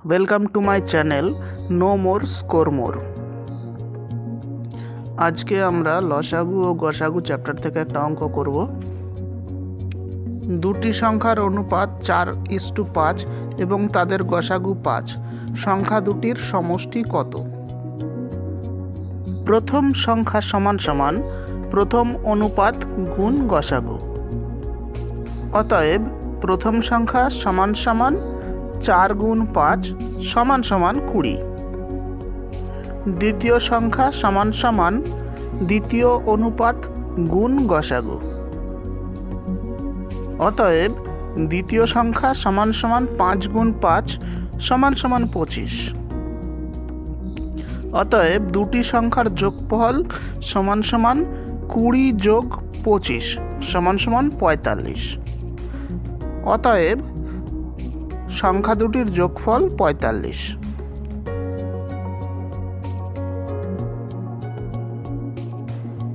Welcome to my channel no more score more. আজকে আমরা লসাগু ও গসাগু চ্যাপ্টার থেকে একটা অঙ্ক করব। দুটি সংখ্যার অনুপাত 4:5 এবং তাদের গসাগু 5। সংখ্যা দুটির সমষ্টি কত? প্রথম সংখ্যা সমান সমান প্রথম অনুপাত গুণ গসাগু। অতএব প্রথম সংখ্যা সমান সমান 4 গুণ 5 সমান সমান 20। দ্বিতীয় সংখ্যা সমান সমান দ্বিতীয় অনুপাত গুণ গসাগু। অতএব দ্বিতীয় সংখ্যা সমান সমান 5 গুণ 5 সমান সমান 25। অতএব দুটি সংখ্যার যোগফল সমান সমান 20 যোগ 25 সমান সমান 45। অতএব সংখ্যা দুটির যোগফল 45।